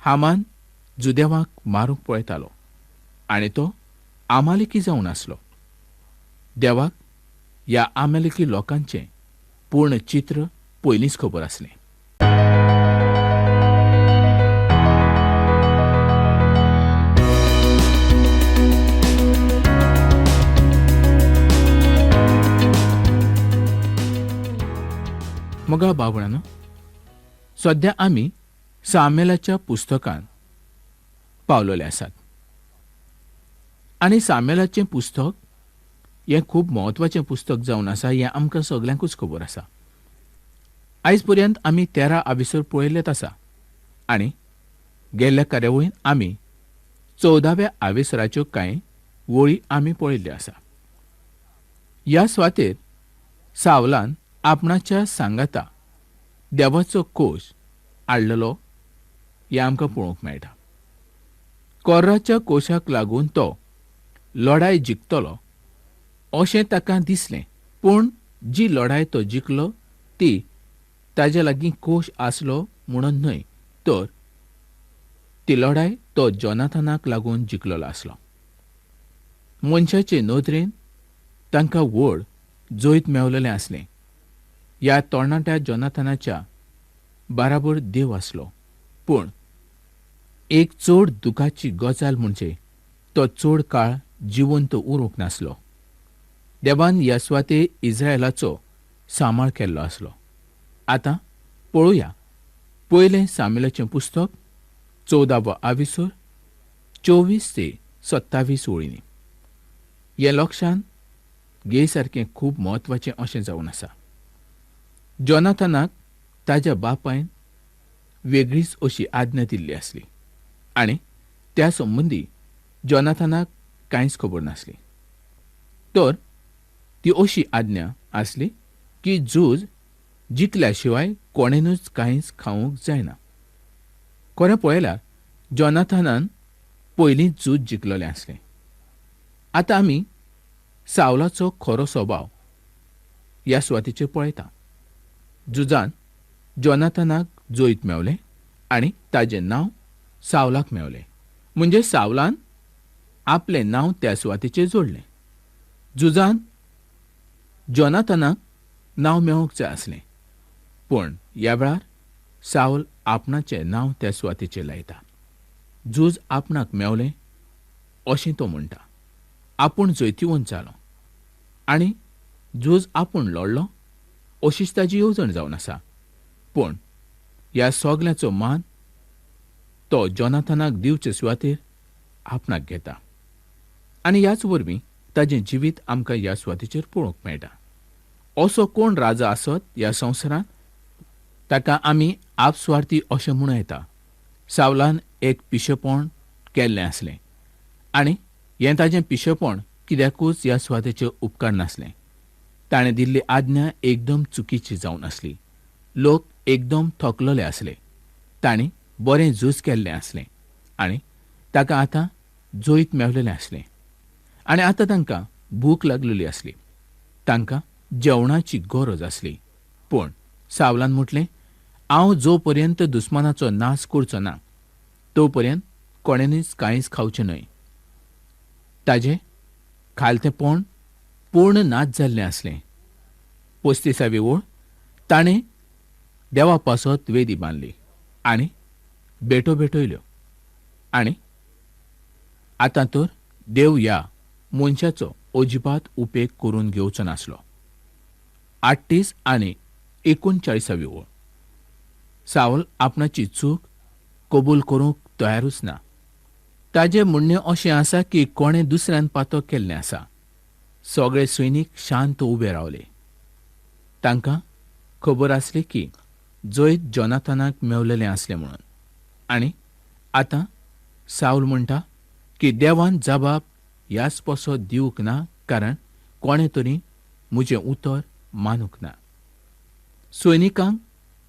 हामान जुदेवाक मारूंक पळयतालो आनी तो आमालिकी जावन आसलो. देवाक ह्या आमालिकी लोकांचें पूर्ण चित्र पयलींच खबर आसलें. मगा बाबळांनो, सध्या आमी सामेलाच्या पुस्तकांत पावलेले आसात. आनी सामेलाचें पुस्तक हें खूब म्हत्वाचें पुस्तक जावन आसा हें आमकां सगल्यांकूच खबर आसा. आयज पर्यंत आमी 13 आविसर पळयलेत आसा आनी गेल्ल्या कार्यावळीन आमी 14व्या आविसराच्यो कांय वळी आमी पळयल्ल्यो आसा. ह्या सुवातेर सावलान आपणाच्या सांगाता देवाचो कोश हाडलेलो हें आमकां पळोवंक मेळटा. कोर्राच्या कोशाक लागून तो लढाय जिखतलो अशें ताका दिसलें, पूण जी लढाय तो जिखलो ती ताजे लागीं कोश आसलो म्हणून न्हय, तर ती लढाय तो जोनाथनाक लागून जिखलेलो आसलो. मनशाचे नदरेन तांकां व्हड जोईत मेवलेलें आसलें. ह्या तरणाट्या जोनाथनाच्या बाराबर देव आसलो, पूण एक चड दुखाची गजाल म्हणजे तो चड काळ जिवंत उरूंक नासलो. देवान ह्या सुवाते इस्रायेलाचो सांबाळ केल्लो आसलो. आतां पळोवया पयलें सामेलाचें पुस्तक 14वो आविसर 24 ते 27 वळींनी. हें लक्षांत घे सारकें खूब म्हत्वाचें अशें जावन आसा. जोनाथनाक ताच्या बापायन वेगळीच अशी आज्ञा दिल्ली आसली आनी त्या संबंदी जोनाथनाक कांयच खबर नासली. तर ती अशी आज्ञा आसली की झूज जिखल्या शिवाय कोणेनूच कांयच खावंक जायना. खरें पळयल्यार जोनाथनान पयलींच झूज जिखलेलें आसलें. आतां आमी सावलाचो खरो स्वभाव ह्या सुवातेचेर पळयता. झुजान जोनाथनाक जोईत मेवलें आनी ताजें नांव सावलाक मेवलें. म्हणजे सावलान आपलें नांव त्या सुवातेचेर जोडलें. झुजान जोनाथनाक नांव मेळोवंक जाय आसलें, पूण ह्या वेळार सावल आपणाचें नांव त्या सुवातेचेर लायता. झूज आपणाक मेवलें अशें तो म्हणटा. आपूण जैतिवंत जालो आनी झूज आपूण लढलो अशीच ताची येवजण जावन आसा. पूण ह्या सगल्याचो मान तो जोनाथनाक दिवचे सुवातेर आपणाक घेता. आनी ह्याच वरवीं ताजें जिवीत आमकां ह्या सुवातेचेर पळोवंक मेळटा. असो कोण राजा आसत ह्या संवसारांत ताका आमी आपस्वार्थी अशें म्हणूं येता. सावलान एक पिशेपण केल्लें आसलें आनी हें ताजें पिशेपण कित्याकूच ह्या सुवातेचेर उपकार नासलें. ताणें दिल्ली आज्ञा एकदम चुकीची जावन आसली. लोक एकदम थकलेले आसले. तांणी बरें झूज केल्लें आसलें आनी ताका आतां जोईत मेवलेलें आसलें आनी आतां तांकां भूक लागलेली आसली. तांकां जेवणाची गरज आसली. पूण सावलान म्हटलें, हांव जो पर्यंत दुस्मानाचो नाश करचो ना तो पर्यंत कोणेनूच कांयच खावचें न्हय. ताजें खालतेपण पूर्ण नाच जाल्लें आसलें. 35वी ओळ ताणें देवा पासत वेदी बांदली आनी बेटो भेटयल्यो आनी आतां तर देव ह्या मनशाचो अजिबात उपेग करून घेवचो नासलो. 38 आनी 39वी ओळ सावल आपणाची चूक कबूल करूंक तयारूच ना. ताजें म्हणणें अशें आसा की कोणें दुसऱ्यान पातक केल्लें आसा. सगळे सैनीक शांत उबे रावले. तांकां खबर आसली की जैत जोनाथनाक मेवलेलें आसलें म्हणून. आनी आतां सावल म्हणटा की देवान जबाब ह्याच पासो दिवंक ना, कारण कोणें तरी म्हजें उतर मानूंक ना. सैनिकांक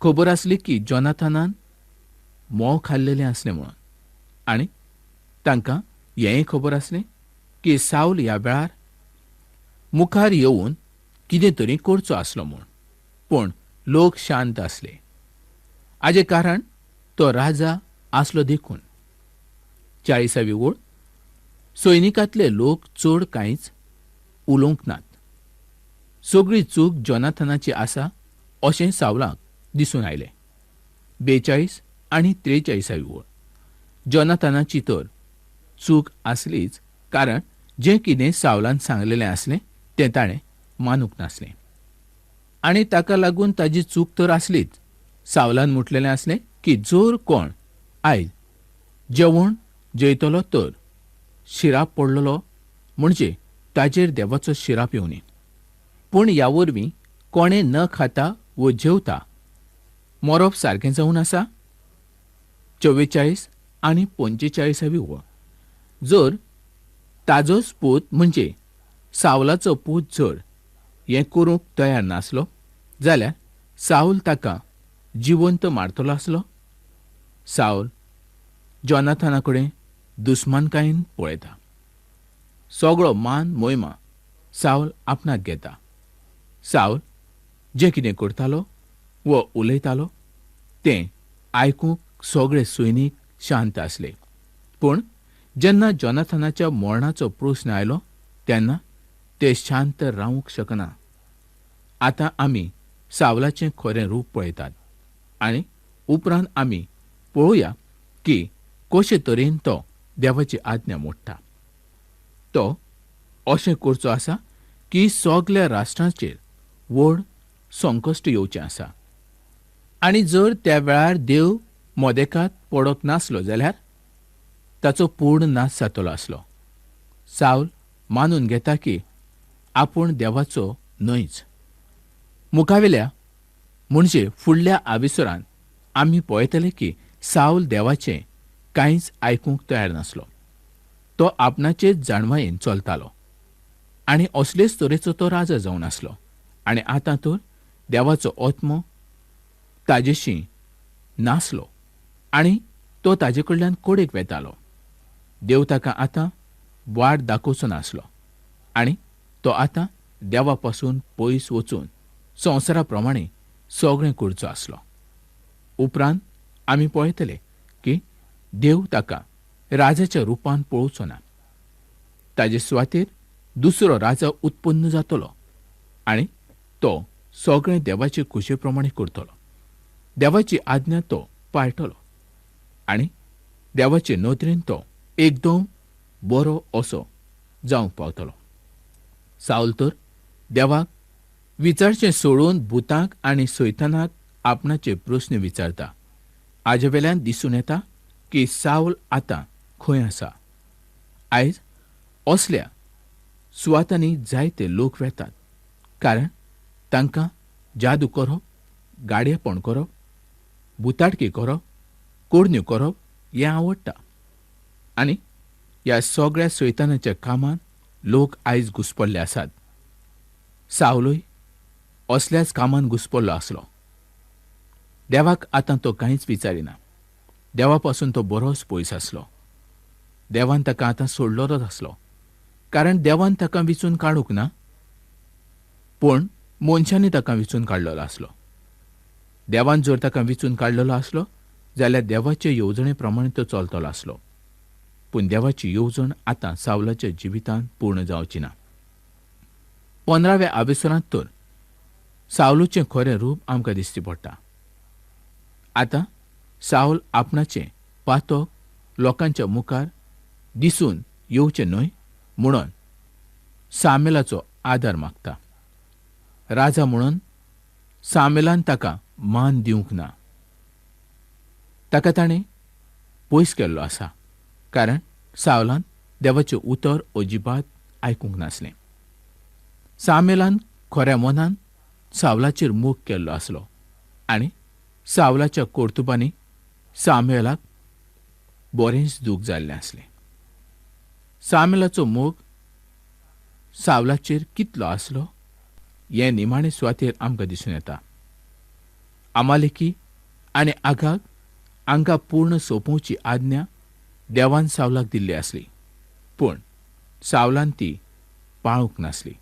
खबर आसली की जोनाथनान मोव खाल्लेलें आसलें म्हणून आनी तांकां हेंय खबर आसलें की सावल ह्या वेळार मुखार येवन कितें तरी करचो आसलो म्हूण. पूण लोक शांत आसले. हाजें कारण तो राजा आसलो देखून. 40वी ओळ. सैनिकांतले लोक चड कांयच उलोवंक नात. सगळी चूक जोनाथनाची आसा अशें सावलाक दिसून आयलें. 42 आनी 43वी ओळ. जोनाथनाची तर चूक आसलीच, कारण जें कितें सावलान सांगलेलें आसलें तें ताणें मानूंक नासलें. आनी ताका लागून ताजी चूक तर आसलीच. सावलान म्हटलेलें आसलें की जर कोण आयज जेवण जेयतलो तर शिराप पडलेलो म्हणजे ताजेर देवाचो शिराप येवनी. पूण ह्या वरवीं कोणें न खाता व जेवता मरप सारकें जावन आसा. 44 आनी 45वी ओळ. जर ताजोच पूत म्हणजे सावलाचो पूत जर हें करूंक तयार नासलो जाल्यार साऊल ताका जिवंत मारतलो आसलो. साऊल जोनाथना कडेन दुस्मानकायेन पळयता. सगळो मान मोहिमा साऊल आपणाक घेता. साऊल जें कितें करतालो व उलयतालो तें आयकूंक सगळे सैनीक शांत आसले. पूण जेन्ना जोनाथनाच्या मरणाचो प्रस्न आयलो तेन्ना ते शांत रावंक शकना. आतां आमी सावलाचें खरें रूप पळयतात आनी उपरांत आमी पळोवया की कशे तरेन तो देवाची आज्ञा मोडटा. तो अशें करचो आसा की सगल्या राष्ट्रांचेर व्हड संकश्ट येवचें आसा. आनी जर त्या वेळार देव मोदेकांत पडत नासलो जाल्यार ताचो पूर्ण नाश जातलो आसलो. साऊल मानून घेता की आपूण देवाचो न्हयच. मुखावेल्या म्हणजे फुडल्या आविसरांत आमी पळयतले की साऊल देवाचें कांयच आयकूंक तयार नासलो. तो आपणाचेच जाणवायेन चलतालो आनी असलेच तरेचो तो राजा जावन आसलो. आनी आतां तर देवाचो आत्मो ताजेशी नासलो आनी तो ताजे कडल्यान कडेक वेतालो. देव ताका आतां वाट दाखोवचो नासलो आनी तो आतां देवा पासून पयस वचून संवसारा प्रमाणें सगळें करचो आसलो. उपरांत आमी पळयतले की देव ताका राजाच्या रुपान पळोवचो ना. ताजे सुवातेर दुसरो राजा उत्पन्न जातलो आनी तो सगळें देवाचे खुशे प्रमाणें करतलो. देवाची आज्ञा तो पाळटलो आनी देवाचे नदरेन तो एकदम बरो असो जावंक पावतलो. साऊल तर देवाक विचारचें सोडून भुतांक आनी सैतानाक आपणाचे प्रस्न विचारता. हाजे वेल्यान दिसून येता की साऊल आतां खंय आसा. आयज असल्या सुवातांनी जायते लोक वेतात, कारण तांकां जादू करप, गाडयेपण करप, भुताटकी करप, कोडण्यो करप हें आवडटा. आनी ह्या सगळ्या सैतानाच्या कामान लोक आयज घुसपल्ले आसात. साऊलय असल्याच कामान घुसपल्लो आसलो. देवाक आतां तो कांयच विचारिना. देवा पासून तो बरोच पयस आसलो. देवान ताका आतां सोडलोच आसलो, कारण देवान ताका विचून काडूंक ना, पूण मनशांनी ताका विचून काडलेलो आसलो. देवान जर ताका विचून काडलेलो आसलो जाल्यार देवाचे येवजणे प्रमाणें तो चलतलो आसलो. पूण देवाची येवजण आतां सावलाच्या जिवितांत पूर्ण जावची ना. 15व्या आविसरांत तर सावलूचें खरें रूप आमकां दिश्टी पडटा. आतां साऊल आपणाचें पातक लोकांच्या मुखार दिसून येवचें न्हय म्हणून सामेलाचो आदार मागता. राजा म्हणून सामेलान ताका मान दिवंक ना. ताका ताणें पयस केल्लो आसा, कारण सावलान देवाचें उतर अजिबात आयकूंक नासलें. सामेलान खऱ्या मनान सावलाचेर मोग केल्लो आसलो आनी सावलाच्या कर्तुबांनी सामुएलाक बरेंच दूख जाल्लें आसलें. सामुएलाचो मोग सावलाचेर कितलो आसलो हें निमाणे सुवातेर आमकां दिसून येता. अमालेकी आनी आगाग हांकां पूर्ण सोंपोवची आज्ञा देवान सावलाक दिल्ली आसली, पूण सावलान ती पाळूंक नासली.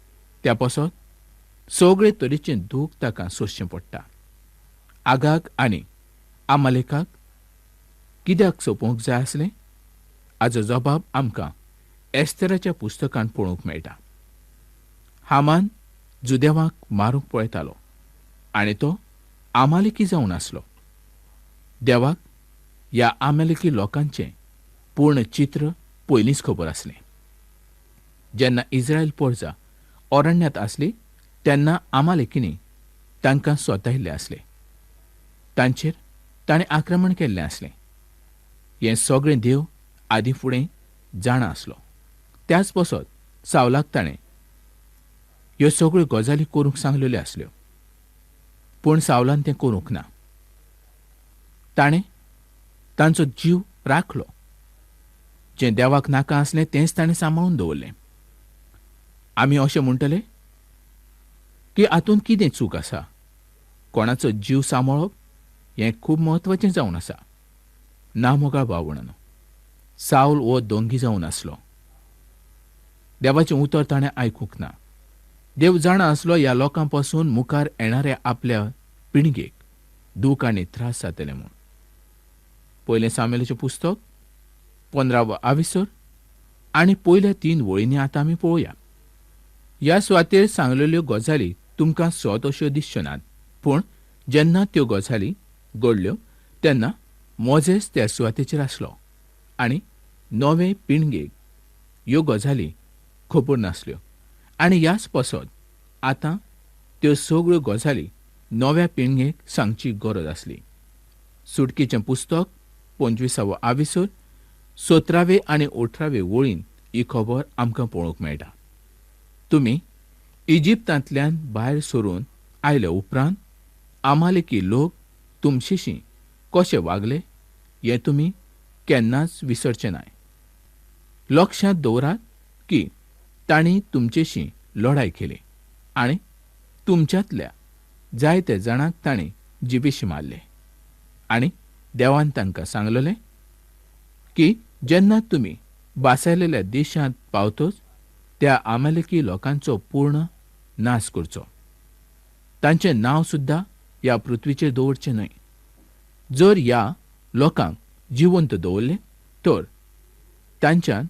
त्या पासत सगळे तरेचें दूख ताका सोंसचें पडटा. आगाग आनी अमालेकाक कित्याक सोंपोवंक जाय आसलें? हाचो जबाब आमकां एस्तेराच्या पुस्तकांत पळोवंक मेळटा. हामान जुदेवाक मारूंक पळयतालो आनी तो आमालेकी जावन आसलो. देवाक ह्या आमालेकी लोकांचें पूर्ण चित्र पयलींच खबर आसलें. जेन्ना इस्रायल परजा अरण्यांत आसली तेन्ना आमालेकींनी तांकां सोतायिल्ले आसले. तांचेर ताणें आक्रमण केल्लें आसलें. हें सगळें देव आदीं फुडें जाणा आसलो. त्याच पासत सावलाक ताणें ह्यो सगळ्यो गजाली करूंक सांगलेल्यो आसल्यो. पूण सावलान तें करूंक ना. ताणें तांचो जीव राखलो. जें देवाक नाका आसलें तेंच ताणें सांबाळून दवरलें. आमी अशें म्हणटले की हातूंत कितें चूक आसा? कोणाचो जीव सांबाळप हें खूब म्हत्वाचें जावन आसा. ना मोगाळ भाव भयणांनो, सावल हो दोंगी जावन आसलो. देवाचें उतर ताणें आयकूंक ना. देव जाणा आसलो ह्या लोकां पासून मुखार येणाऱ्या आपल्या पिळगेक दूख आनी त्रास जातले म्हूण. पयलें सामुएलाचें पुस्तक 15 आविसर आनी पयल्या 3 वळींनी आतां आमी पळोवया. ह्या सुवातेर सांगलेल्यो गजाली तुमकां सोत अश्यो दिसच्यो नात. पूण जेन्ना त्यो गजाली घडल्यो तेन्ना मोजेस त्या सुवातेचेर आसलो आनी नवे पिळगेक ह्यो गजाली खबर नासल्यो. आनी ह्याच पासत आतां त्यो सगळ्यो गजाली नव्या पिळगेक सांगची गरज आसली. सुटकेचें पुस्तक 25 आविसर 17 आनी 18 वळीन ही खबर आमकां पळोवंक मेळटा. तुमी इजिप्तांतल्यान भायर सरून आयले उपरांत आमालेकी लोक तुमचेशी कशे वागले हें तुमी केन्नाच विसरचे नाय. लक्षांत दवरात की तांणी तुमचेशी लढाई केली आनी तुमच्यांतल्या जायत्या जाणांक तांणी जिबेशी मारले. आनी देवान तांकां सांगलेलें की जेन्ना तुमी बासायलेल्या देशांत पावतच त्या आमालेकी लोकांचो पूर्ण नाश करचो. तांचें नांव सुद्दां ह्या पृथ्वीचेर दवरचें न्हय. जर ह्या लोकांक जिवंत दवरलें तर तांच्यान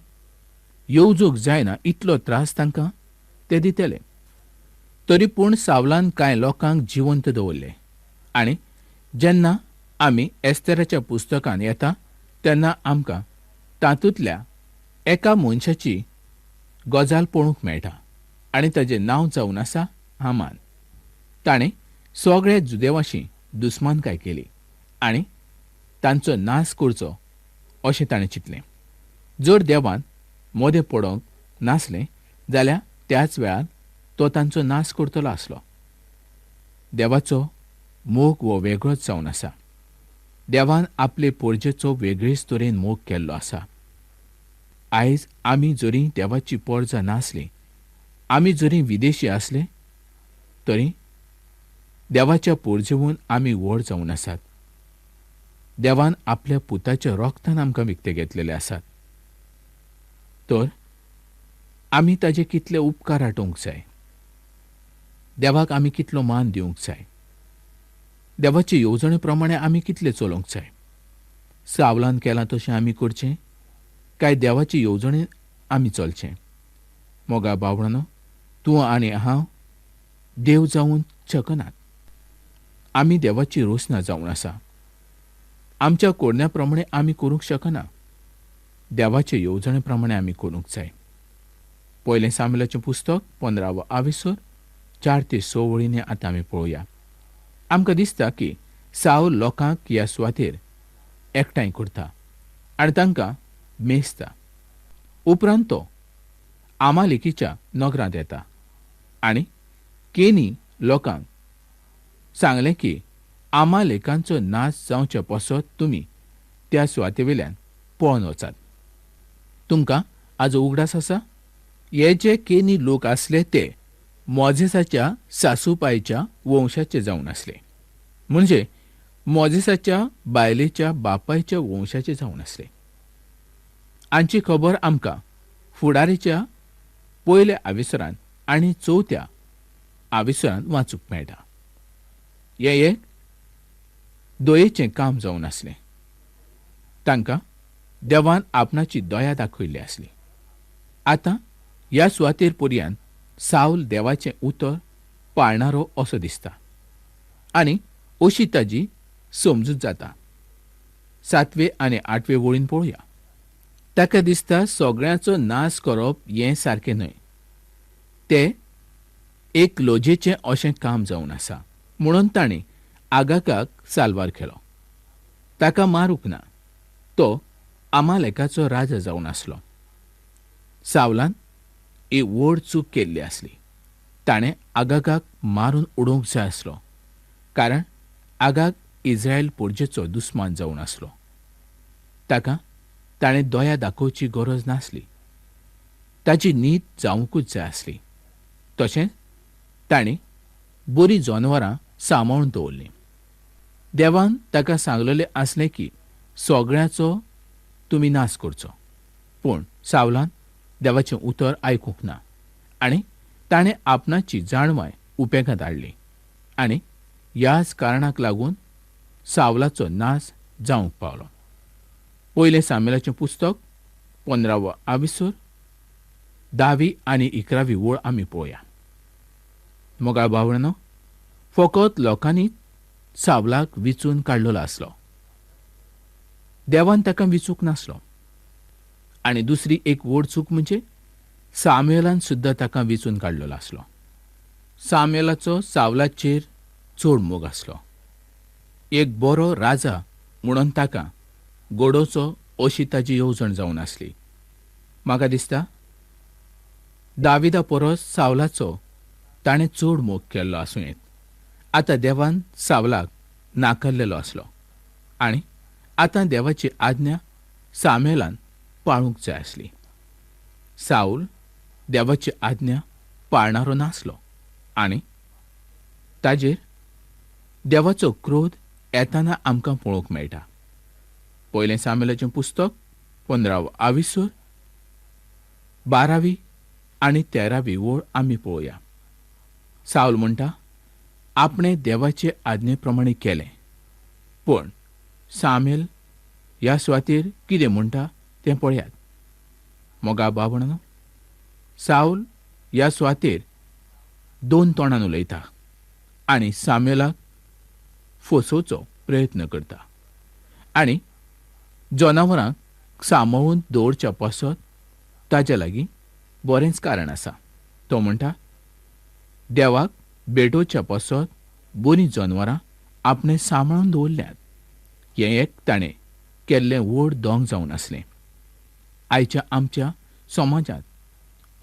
येवजूंक जायना इतलो त्रास तांकां ते दितले. तरी पूण सावलान कांय लोकांक जिवंत दवरले. आनी जेन्ना आमी एस्तेराच्या पुस्तकांत येता तेन्ना आमकां तातूंतल्या एका मनशाची गजाल पळोवंक मेळटा आनी ताचें नांव जावन आसा हामान. ताणें सगळ्या जुदेवांशी दुस्मानकाय केली आनी तांचो नाश करचो अशें ताणें चिंतलें. जर देवान मोदें पडोवंक नासलें जाल्यार त्याच वेळार तो तांचो नाश करतलो आसलो. देवाचो मोग हो वेगळोच जावन आसा. देवान आपले परजेचो वेगळेच तरेन मोग केल्लो आसा. आयज आमी जरी देवाची परजा नासली, आमी जरी विदेशी आसले तरी देवाच्या परजेवून आमी व्हड जावन आसात. देवान आपल्या पुताच्या रोगतान आमकां विकते घेतलेले आसात. तर आमी ताजे कितले उपकार आठोवंक जाय. देवाक आमी कितलो मान दिवंक जाय. देवाचे येवजणे प्रमाणे आमी कितले चलोवंक जाय. सावलान केलां तशें आमी करचें काय देवाचे येवजणेन आमी चलचें. मोगा भावणानो, तूं आनी हांव देव जावून शकनात. आमी देवाची रोसना जावन आसा. आमच्या कोडण्या प्रमाणे आमी करूंक शकना. देवाचे येवजणे प्रमाणे आमी करूंक जाय. पयलें सामुएलाचें पुस्तक 15 आविसर 4 ते 6 वळींनी आतां आमी पळोवया. आमकां दिसता की सावल लोकांक ह्या सुवातेर एकठांय करता आनी तांकां मेजता. उपरांत तो आमालेकीच्या नगरांत येता आनी केनी लोकांक सांगलें की आमालेकांचो नाश जावचे पसत तुमी त्या सुवातेवेल्यान पळोवन वचात. तुमकां हाजो उगडास आसा? हे जे केनी लोक आसले ते मोजेसाच्या सासूपायच्या वंशाचे जावन आसले. म्हणजे मोजेसाच्या बायलेच्या बापायच्या वंशाचे जावन आसले. हांची खबर आमकां फुडारीच्या पयल्या आविसरांत आनी 4थ्या आविसरांत वाचूंक मेळटा. हें एक दयेचें काम जावन आसलें. तांकां देवान आपणाची दया दाखयल्ली आसली. आतां ह्या सुवातेर पर्यंत साऊल देवाचें उतर पाळणारो असो दिसता आनी अशी ताजी समजूत जाता. 7वे आनी 8वे वळीन पळोवया. ताका दिसता सगळ्यांचो नाश करप हें सारकें न्हय. तें एक लोजेचें अशें काम जावन आसा म्हणून ताणें आगागाक साल्वार केलो. ताका मारूंक ना. तो अमालेकाचो राजा जावन आसलो. सावलान एक व्हड चूक केल्ली आसली. ताणें आगागाक मारून उडोवंक जाय आसलो, कारण आगाग इस्रायल पुर्जेचो दुस्मान जावन आसलो. ताका ताणें दया दाखोवची गरज नासली. ताची न्हीद जावंकूच जाय आसली. तशेंच ताणें बरीं जनावरां सांबाळून दवरलीं. देवान ताका सांगलेलें आसलें की सगळ्यांचो तुमी नाश करचो. पूण सावलान देवाचें उतर आयकूंक ना आनी ताणें आपणाची जाणवाय उपेगांत हाडली आनी ह्याच कारणाक लागून सावलाचो नाश जावंक पावलो. पयलें सामुएलाचें पुस्तक 15वा आविसूर 10वी आनी 11वी वळ आमी पळोवया. मोगाळ भावंडांनो, फकत लोकांनी सावलाक विचून काडलेलो आसलो. देवान ताका विचूंक नासलो. आनी दुसरी एक व्हड चूक म्हणजे सामुएलान सुद्दां ताका विचून काडलेलो आसलो. सामुएलाचो सावलाचेर चड मोग आसलो. एक बरो राजा म्हणून ताका घडोवचो अशी ताची येवजण जावन आसली. म्हाका दिसता दाविदा परस सावलाचो ताणें चड मोग केल्लो आसूं येत. आतां देवान सावलाक नाकारलेलो आसलो आनी आतां देवाची आज्ञा सामुएलान पाळूंक जाय आसली. साऊल देवाची आज्ञा पाळणारो नासलो आनी ताजेर देवाचो क्रोध येताना आमकां पळोवंक मेळटा. पयलें सामुएलाचें पुस्तक 15वा आविसूर 12वी आनी 13वी वळ आमी पळोवया. साऊल म्हणटा आपणें देवाचे आज्ञे प्रमाणे केलें. पूण सामुएल ह्या सुवातेर कितें म्हणटा तें पळयात. मोगा भावंडांनो, साऊल ह्या सुवातेर 2 तोंडान उलयता आनी सामुएलाक फसोवचो प्रयत्न करता आनी जनावरांक सांबाळून दवरच्या पासत ताचे लागीं बरेंच कारण आसा. तो म्हणटा देवाक भेटोवच्या पासत बरीं जनावरां आपणें सांबाळून दवरल्यांत. हें एक ताणें केल्लें व्हड दोंग जावन आसलें. आयच्या आमच्या समाजांत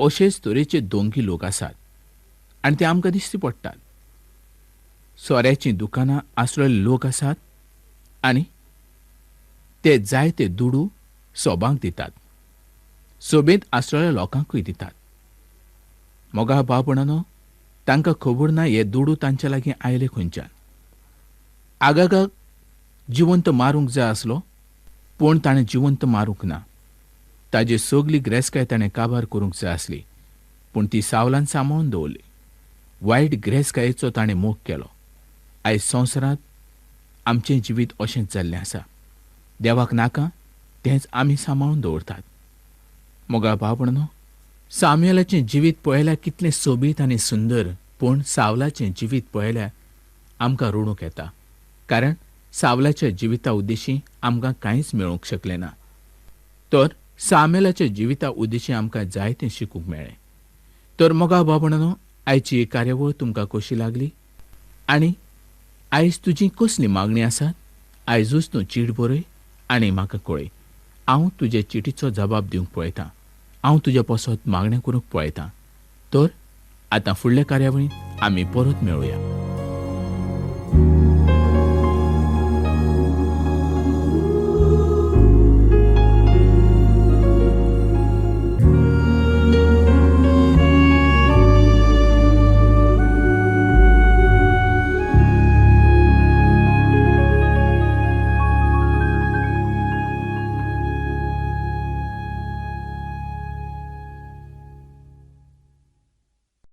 अशेच तरेचे दोंगी लोक आसात आनी ते आमकां दिश्टी पडटात. सोऱ्याचीं दुकानां आसलेले लोक आसात आनी ते जायते दुडू सोबांक दितात. सोबेत आसलेल्या लोकांकूय दितात. मोगा भावंडांनो, तांकां खबर ना हे दुडू तांचे लागीं आयले खंयच्यान. आगागाक जिवंत मारूंक जाय आसलो, पूण ताणें जिवंत मारूंक ना. ताजी सगली ग्रेसकाय ताणें काबार करूंक जाय आसली, पूण ती सावलान सांबाळून दवरली. वायट ग्रेसकायेचो ताणें मोग केलो. आयज संवसारांत आमचें जिवीत अशेंच जाल्लें आसा. देवाक नाका तेंच आमी सांबाळून दवरतात. मोगा भावंडांनो, सामुएलाचें जिवीत पळयल्यार कितलें सोबीत आनी सुंदर, पूण सावलाचें जिवीत पळयल्यार आमकां रडूंक येता. कारण सावलाच्या जिविता उद्देशीं आमकां कांयच मेळूंक शकलें ना. तर सामुएलाच्या जिविता उद्देशीं आमकां जायतें शिकूंक मेळ्ळें. तर मोगा भावंडांनो, आयची ही कार्यावळ तुमकां कशी लागली आनी आयज तुजी कसली मागणी आसात? आयजूच तूं चीट बरय आनी म्हाका कळय. हांव तुजे चिटीचो जबाब दिवंक पळयतां. हांव तुज्या पासत मागणें करूंक पळयतां. तर आतां फुडल्या कार्यावळींत आमी परत मेळुया.